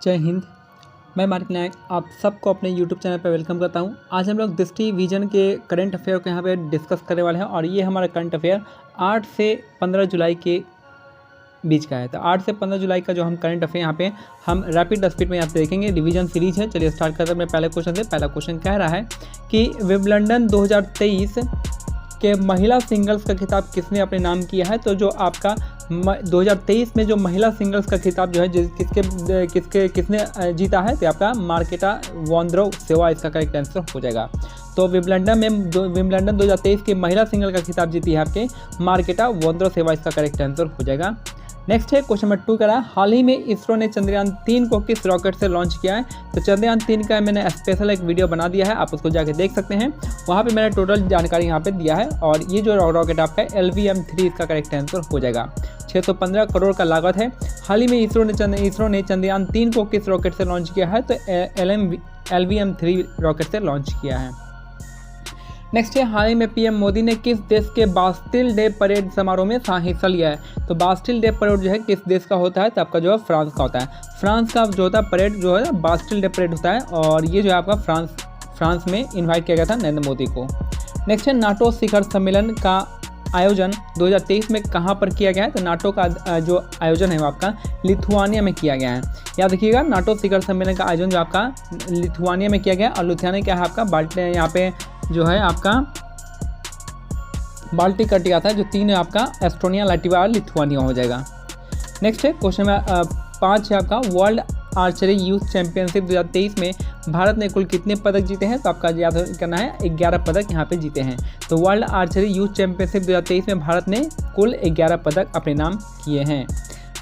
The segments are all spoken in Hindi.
जय हिंद। मैं मार्क नायक आप सबको अपने YouTube चैनल पर वेलकम करता हूं। आज हम लोग दृष्टि विजन के करंट अफेयर को यहां पे डिस्कस करने वाले हैं और ये हमारा करंट अफेयर 8 से 15 जुलाई के बीच का है। तो 8 से 15 जुलाई का जो हम करंट अफेयर यहाँ पे हम रैपिड स्पीड में यहाँ पे देखेंगे। रिवीजन सीरीज है। चलिए स्टार्ट करते हैं अपने पहले क्वेश्चन से। पहला क्वेश्चन कह रहा है कि विंबलडन 2023 के महिला सिंगल्स का खिताब किसने अपने नाम किया है। तो जो आपका 2023 में जो महिला सिंगल्स का खिताब जो है किसने जीता है, तो आपका मार्केटा वोंद्रोसेवा इसका करेक्ट आंसर हो जाएगा। तो विंबलडन 2023 की महिला सिंगल का खिताब जीती है आपके मार्केटा वोंद्रोसेवा इसका करेक्ट आंसर हो जाएगा। नेक्स्ट है क्वेश्चन नंबर 2 करा, हाल ही में इसरो ने चंद्रयान 3 को किस रॉकेट से लॉन्च किया है। तो चंद्रयान 3 का मैंने स्पेशल एक वीडियो बना दिया है, आप उसको जाके देख सकते हैं। वहाँ पे मैंने टोटल जानकारी यहाँ पे दिया है और ये जो रॉकेट आपका LVM-3 इसका करेक्ट आंसर हो जाएगा। 615 करोड़ का लागत है। हाल ही में इसरो ने चंद्रयान 3 को किस रॉकेट से लॉन्च किया है। तो LVM-3 रॉकेट से लॉन्च किया है। नेक्स्ट है, हाल ही में PM मोदी ने किस देश के बास्टिल डे परेड समारोह में हिस्सा लिया है। तो बास्टिल डे परेड जो है किस देश का होता है। तो आपका जो है फ्रांस का होता है। फ्रांस का जो होता है परेड जो है बास्टिल डे परेड होता है और ये जो है आपका फ्रांस में इन्वाइट किया गया था नरेंद्र मोदी को। नेक्स्ट है, नाटो शिखर सम्मेलन का आयोजन 2023 में कहाँ पर किया गया है। तो नाटो का जो आयोजन है वो आपका लिथुआनिया में किया गया है। याद रखिएगा, नाटो शिखर सम्मेलन का आयोजन जो आपका लिथुआनिया में किया गया और लिथुआनिया क्या है आपका यहाँ पे जो है आपका बाल्टिक कंट्री आता है। जो 3 है आपका एस्टोनिया, लाटविया और लिथुआनिया हो जाएगा। नेक्स्ट है क्वेश्चन में 5 है आपका, वर्ल्ड आर्चरी यूथ चैंपियनशिप 2023 में भारत ने कुल कितने पदक जीते हैं। तो आपका याद करना है 11 पदक यहाँ पे जीते हैं। तो वर्ल्ड आर्चरी यूथ चैंपियनशिप 2023 में भारत ने कुल 11 पदक अपने नाम किए हैं।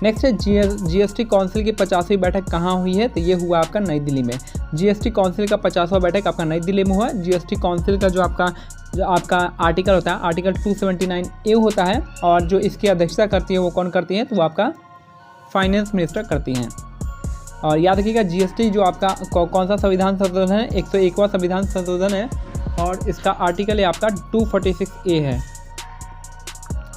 नेक्स्ट है, GST काउंसिल की 50वीं बैठक कहाँ हुई है। तो ये हुआ आपका नई दिल्ली में। GST काउंसिल का 50वां बैठक आपका नई दिल्ली में हुआ। GST काउंसिल का जो आपका आर्टिकल होता है, आर्टिकल 279A होता है और जो इसकी अध्यक्षता करती है वो कौन करती है। तो वो आपका फाइनेंस मिनिस्टर करती हैं। और याद रखिएगा, GST जो आपका कौन सा संविधान संशोधन है, 101वां संविधान संशोधन है और इसका आर्टिकल है आपका 246A है।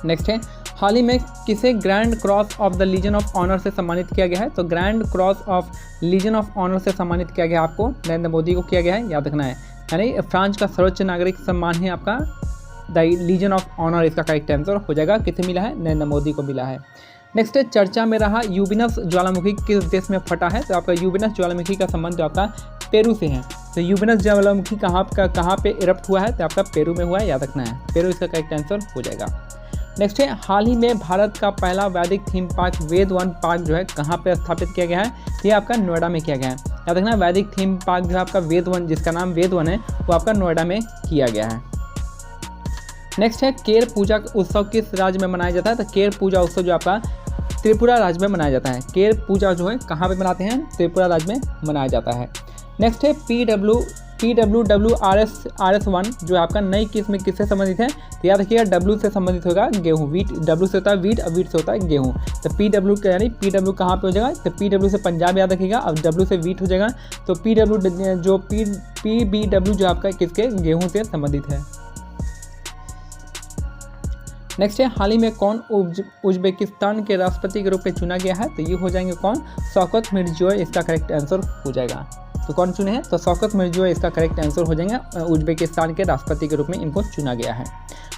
नेक्स्ट है, हाल ही में किसे grand cross of the legion of honour से सम्मानित किया गया है। तो grand cross of legion of honour से सम्मानित किया गया आपको नरेंद्र मोदी को किया गया है, याद रखना है। यानी फ्रांस का सर्वोच्च नागरिक सम्मान है आपका द लीजन ऑफ ऑनर, इसका करेक्ट आंसर हो जाएगा। किसे मिला है, नरेंद्र मोदी को मिला है। नेक्स्ट है, चर्चा में रहा यूबिनस ज्वालामुखी किस देश में फटा है। तो आपका यूबिनस ज्वालामुखी का संबंध जो आपका पेरू से है। तो यूबिनस ज्वालामुखी कहाँ पे इरप्ट हुआ है। तो आपका पेरू में हुआ है, याद रखना है। पेरू इसका करेक्ट आंसर हो जाएगा। नेक्स्ट है, हाल ही में भारत का पहला वैदिक थीम पार्क वेद वन पार्क जो है कहाँ पे स्थापित किया गया है। तो ये आपका नोएडा में किया गया है, याद रखना। वैदिक थीम पार्क जो है आपका वेद वन, जिसका नाम वेद वन है, वो आपका नोएडा में किया गया है। नेक्स्ट है, केर पूजा उत्सव किस राज्य में मनाया जाता है। तो केर पूजा उत्सव जो आपका त्रिपुरा राज्य में मनाया जाता है। केर पूजा जो है कहाँ पे मनाते हैं, त्रिपुरा राज्य में मनाया जाता है। नेक्स्ट है, PWWRS1 जो आपका नई किस्म किससे संबंधित है। तो याद रखिएगा, W से संबंधित होगा गेहूँ, वीट। W से होता है वीट और वीट से होता है गेहूँ। तो PW का यानी PW कहाँ पे हो जाएगा। तो PW से पंजाब याद रखिएगा। अब W से वीट हो जाएगा। तो PBW जो आपका किसके गेहूँ से संबंधित है। नेक्स्ट है, हाल ही में कौन उज्बेकिस्तान के राष्ट्रपति के रूप में चुना गया है। तो ये हो जाएंगे कौन, शौकत मिर्जियोयेव, इसका करेक्ट आंसर हो जाएगा। तो कौन चुने हैं, तो शौकत मिर्जियोयेव इसका करेक्ट आंसर हो जाएगा। उज्बेकिस्तान के राष्ट्रपति के रूप में इनको चुना गया है।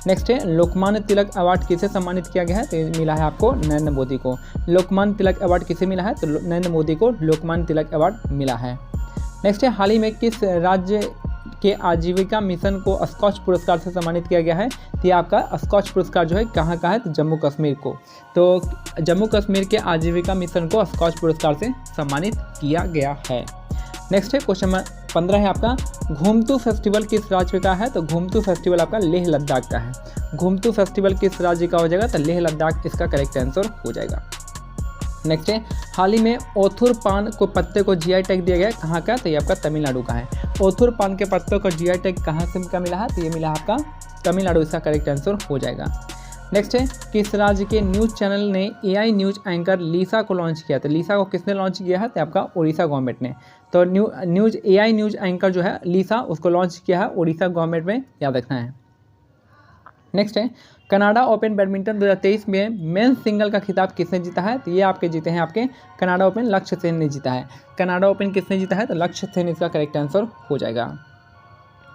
नेक्स्ट है, लोकमान्य तिलक अवार्ड किसे सम्मानित किया गया है। तो ये मिला है आपको नरेंद्र मोदी को। लोकमान्य तिलक अवार्ड किसे मिला है। तो नरेंद्र मोदी को लोकमान्य तिलक अवार्ड मिला है। नेक्स्ट है, हाल ही में किस राज्य के आजीविका मिशन को स्कॉच पुरस्कार से सम्मानित किया गया है। तो ये आपका स्कॉच पुरस्कार जो है कहाँ का है, तो जम्मू कश्मीर को। तो जम्मू कश्मीर के आजीविका मिशन को स्कॉच पुरस्कार से सम्मानित किया गया है। नेक्स्ट है, क्वेश्चन नंबर 15 है आपका, घुमतू फेस्टिवल किस राज्य का है। तो घुमतू फेस्टिवल आपका लेह लद्दाख का है। घुमतू फेस्टिवल किस राज्य का हो जाएगा। तो लेह लद्दाख इसका करेक्ट आंसर हो जाएगा। नेक्स्ट है, हाल ही में ओथुर पान को पत्ते को GI टैग दिया गया कहाँ का। तो ये आपका तमिलनाडु का है। ओथुर पान के पत्तों को GI टैग कहाँ से का मिला है। तो ये मिला आपका तमिलनाडु, इसका करेक्ट आंसर हो जाएगा। नेक्स्ट है, किस राज्य के न्यूज़ चैनल ने AI न्यूज़ एंकर लीसा को लॉन्च किया। तो लीसा को किसने लॉन्च किया है। तो आपका उड़ीसा गवर्नमेंट ने। तो AI न्यूज़ एंकर जो है लीसा, उसको लॉन्च किया है उड़ीसा गवर्नमेंट में, याद रखना है। नेक्स्ट है कनाडा ओपन बैडमिंटन 2023 में मेंस सिंगल का खिताब किसने जीता है? तो ये आपके जीते हैं आपके कनाडा ओपन, लक्ष्य सेन ने जीता है। कनाडा ओपन किसने जीता है? तो लक्ष्य सेन इसका करेक्ट आंसर हो जाएगा।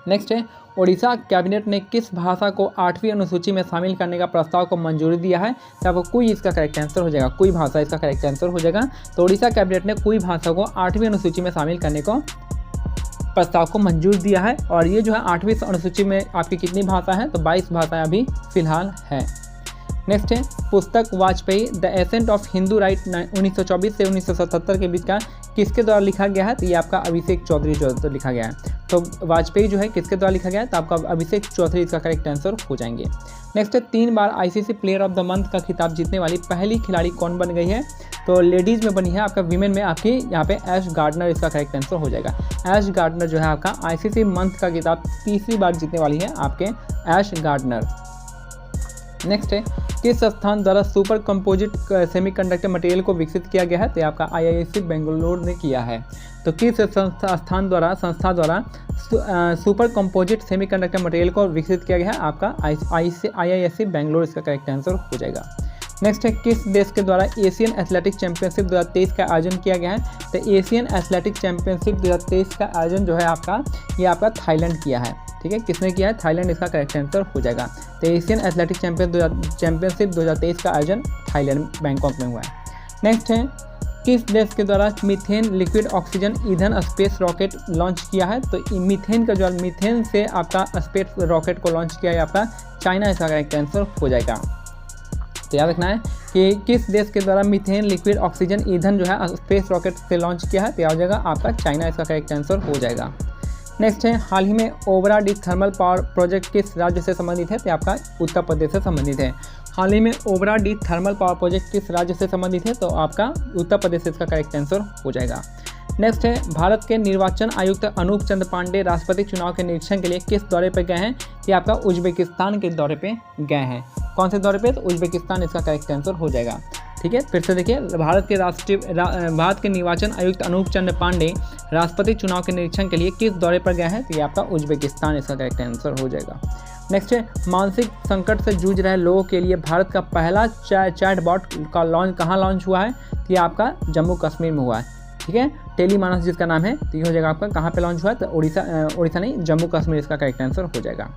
नेक्स्ट है ओडिशा कैबिनेट ने किस भाषा को 8वीं अनुसूची में शामिल करने का प्रस्ताव को मंजूरी दिया है? तो आपको कोई इसका करेक्ट आंसर हो जाएगा, कोई भाषा इसका करेक्ट आंसर हो जाएगा। तो ओडिशा कैबिनेट ने कोई भाषा को 8वीं अनुसूची में शामिल करने को प्रस्ताव को मंजूर दिया है। और ये जो है 8वीं अनुसूची में आपकी कितनी भाषा है? तो 22 भाषाएं अभी फिलहाल है। नेक्स्ट है पुस्तक Vajpayee the ascent of Hindu right 1924 से 1977 के बीच का किसके द्वारा लिखा गया है? तो ये आपका अभिषेक चौधरी द्वारा लिखा गया है। तो वाजपेयी जो है किसके द्वारा लिखा गया है? तो आपका अभिषेक चौधरी इसका करेक्ट आंसर हो जाएंगे। नेक्स्ट है 3 बार ICC player of the month का खिताब जीतने वाली पहली खिलाड़ी कौन बन गई है? तो लेडीज़ में बनी है आपका, विमेन में आपकी यहाँ पे ऐश गार्डनर इसका करेक्ट आंसर हो जाएगा। ऐश गार्डनर जो है आपका आईसीसी मंथ का खिताब तीसरी बार जीतने वाली है आपके ऐश गार्डनर। नेक्स्ट है किस संस्थान द्वारा सुपर कंपोजिट सेमीकंडक्टर मटेरियल को विकसित किया गया है? तो आपका आईआईएससी बेंगलुरु ने किया है। तो किस संस्था द्वारा सुपर कंपोजिट सेमीकंडक्टर मटेरियल को विकसित किया गया है? आपका आईआईएससी बेंगलुरु इसका करेक्ट आंसर हो जाएगा। नेक्स्ट है किस देश के द्वारा एशियन एथलेटिक चैंपियनशिप 2023 का आयोजन किया गया है? तो एशियन एथलेटिक चैंपियनशिप 2023 का आयोजन जो है आपका ये आपका थाईलैंड किया है। ठीक है, किसने किया है? थाईलैंड इसका करेक्ट आंसर हो जाएगा। तो एशियन एथलेटिक चैंपियनशिप 2023 का आयोजन थाईलैंड बैंकॉक में हुआ है। नेक्स्ट है किस देश के द्वारा मीथेन लिक्विड ऑक्सीजन ईंधन स्पेस रॉकेट लॉन्च किया है? तो मीथेन का जो मीथेन से आपका स्पेस रॉकेट को लॉन्च किया है आपका चाइना इसका करेक्ट आंसर हो जाएगा। तो याद रखना है कि किस देश के द्वारा मीथेन लिक्विड ऑक्सीजन ईंधन जो है स्पेस रॉकेट से लॉन्च किया है? तो हो जाएगा आपका चाइना इसका करेक्ट आंसर हो जाएगा। नेक्स्ट है हाल ही में Obra D thermal power project किस राज्य से संबंधित है? तो आपका उत्तर प्रदेश से संबंधित है। हाल ही में Obra D thermal power project किस राज्य से संबंधित है? तो आपका उत्तर प्रदेश से इसका करेक्ट आंसर हो जाएगा। नेक्स्ट है भारत के निर्वाचन आयुक्त अनूप चंद्र पांडे राष्ट्रपति चुनाव के निरीक्षण के लिए किस दौरे पर गए हैं? ये आपका उज्बेकिस्तान के दौरे पे गए हैं। कौन से दौरे पे? तो उज्बेकिस्तान इसका करेक्ट आंसर हो जाएगा। ठीक है, फिर से देखिए भारत के निर्वाचन आयुक्त अनूप चंद्र पांडे राष्ट्रपति चुनाव के निरीक्षण के लिए किस दौरे पर गए हैं? तो ये आपका उज्बेकिस्तान इसका करेक्ट आंसर हो जाएगा। नेक्स्ट है मानसिक संकट से जूझ रहे लोगों के लिए भारत का पहला चैटबॉट का लॉन्च कहाँ लॉन्च हुआ है? तो ये आपका जम्मू कश्मीर में हुआ है। ठीक है, टेलीमानस जिसका नाम है, तो ये हो जाएगा आपका कहाँ पे लॉन्च हुआ है? तो उड़ीसा नहीं, जम्मू कश्मीर इसका करेक्ट आंसर हो जाएगा।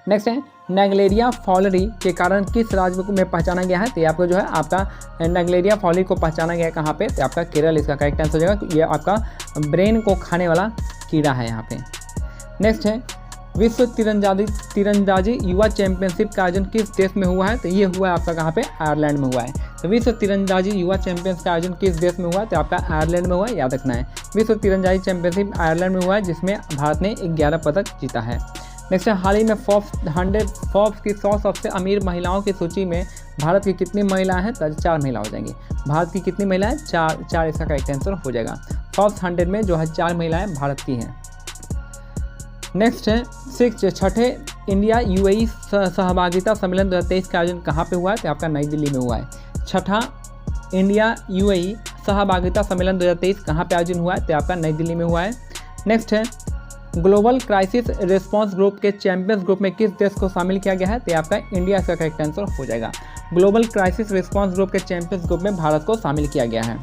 नेक्स्ट है नेगलेरिया फॉलरी के कारण किस राज्य में पहचाना गया है? तो ये आपको जो है आपका नेगलेरिया फॉलरी को पहचाना गया है कहाँ पे? तो आपका केरल इसका करेक्ट आंसर हो जाएगा। ये आपका ब्रेन को खाने वाला कीड़ा है यहाँ पे। नेक्स्ट है विश्व तीरंदाजी युवा चैंपियनशिप का आयोजन किस देश में हुआ है? तो ये हुआ है आपका कहाँ पे? आयरलैंड में हुआ है। तो विश्व तीरंदाजी युवा चैंपियनशिप का आयोजन किस देश में हुआ है? तो आपका आयरलैंड में हुआ है, याद रखना है। विश्व तीरंदाजी चैंपियनशिप आयरलैंड में हुआ है जिसमें भारत ने 11 पदक जीता है। नेक्स्ट है हाल ही में फोर्ब्स की 100 सबसे अमीर महिलाओं की सूची में भारत की कितनी महिलाएं हैं? तो 4 महिला हो जाएंगी। भारत की कितनी महिलाएं? 4 इसका करेक्ट आंसर हो जाएगा। फोर्ब्स 100 में जो है 4 महिलाएं भारत की हैं। नेक्स्ट है छठे इंडिया यूएई सहभागिता सम्मेलन 2023 का आयोजन कहाँ पे हुआ है? तो आपका नई दिल्ली में हुआ है। छठा इंडिया यूएई सहभागिता सम्मेलन 2023 कहाँ पे आयोजन हुआ है? तो आपका नई दिल्ली में हुआ है। नेक्स्ट है ग्लोबल क्राइसिस रिस्पांस ग्रुप के चैंपियंस ग्रुप में किस देश को शामिल किया गया है? तो आपका इंडिया इसका करेक्ट आंसर हो जाएगा। ग्लोबल क्राइसिस रिस्पांस ग्रुप के चैंपियंस ग्रुप में भारत को शामिल किया गया है।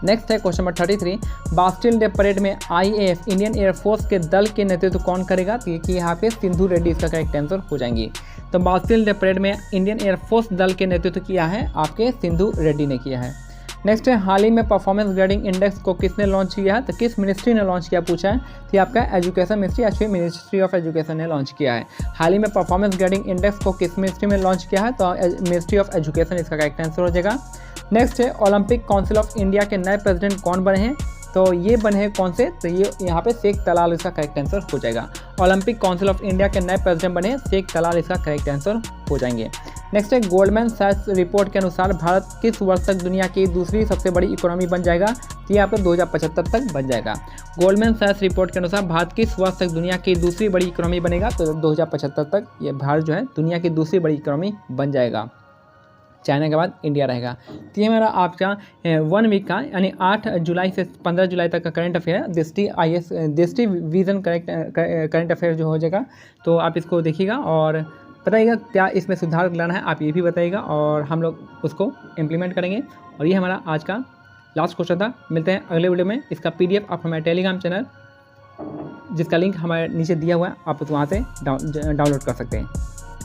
नेक्स्ट है question number 33 Bastille day parade में आईएएफ इंडियन एयरफोर्स के दल के नेतृत्व कौन करेगा? तो कि यहाँ पे सिंधु रेड्डी इसका करेक्ट आंसर हो जाएंगी। तो बास्टिल डे परेड में इंडियन एयरफोर्स दल के नेतृत्व किया है आपके सिंधु रेड्डी ने किया है। नेक्स्ट है हाल ही में परफॉर्मेंस ग्रेडिंग इंडेक्स को किसने लॉन्च किया है? तो किस मिनिस्ट्री ने लॉन्च किया पूछा है? तो आपका एजुकेशन मिनिस्ट्री या फिर मिनिस्ट्री ऑफ एजुकेशन ने लॉन्च किया है। हाल ही में परफॉर्मेंस ग्रेडिंग इंडेक्स को किस मिनिस्ट्री में लॉन्च किया है? तो मिनिस्ट्री ऑफ एजुकेशन इसका करेक्ट आंसर हो जाएगा। नेक्स्ट है ओलंपिक काउंसिल ऑफ इंडिया के नए प्रेसिडेंट कौन बने हैं? तो ये बने हैं कौन से? तो ये यहाँ पे शेख तलाल इसका करेक्ट आंसर हो जाएगा। ओलंपिक काउंसिल ऑफ इंडिया के नए प्रेसिडेंट बने शेख तलाल इसका करेक्ट आंसर हो जाएंगे। नेक्स्ट है गोल्डमैन सैक्स रिपोर्ट के अनुसार भारत किस वर्ष तक दुनिया की दूसरी सबसे बड़ी इकोनॉमी बन जाएगा? तो ये आपका 2075 तक बन जाएगा। गोल्डमैन सैक्स रिपोर्ट के अनुसार भारत किस वर्ष तक दुनिया की दूसरी बड़ी इकोनॉमी बनेगा? तो 2075 तक ये भारत जो है दुनिया की दूसरी बड़ी इकोनॉमी बन जाएगा। चाइना के बाद इंडिया रहेगा। तो ये मेरा आपका 1 वीक का यानी 8 जुलाई से 15 जुलाई तक का करंट अफेयर है। दृष्टि विजन करंट अफेयर जो हो जाएगा, तो आप इसको देखिएगा और बताइएगा क्या इसमें सुधार लाना है, आप ये भी बताइएगा और हम लोग उसको इम्प्लीमेंट करेंगे। और ये हमारा आज का लास्ट क्वेश्चन था। मिलते हैं अगले वीडियो में। इसका PDF आप हमारे टेलीग्राम चैनल, जिसका लिंक हमारे नीचे दिया हुआ है, आप वहाँ से डाउनलोड कर सकते हैं।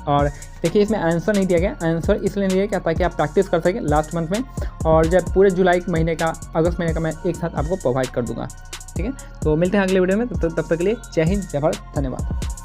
और देखिए इसमें आंसर नहीं दिया गया, आंसर इसलिए नहीं दिया गया ताकि आप प्रैक्टिस कर सकें लास्ट मंथ में, और जब पूरे जुलाई महीने का, अगस्त महीने का मैं एक साथ आपको प्रोवाइड कर दूंगा। ठीक है, तो मिलते हैं अगले वीडियो में। तब तक के लिए जय हिंद, जय भारत, धन्यवाद।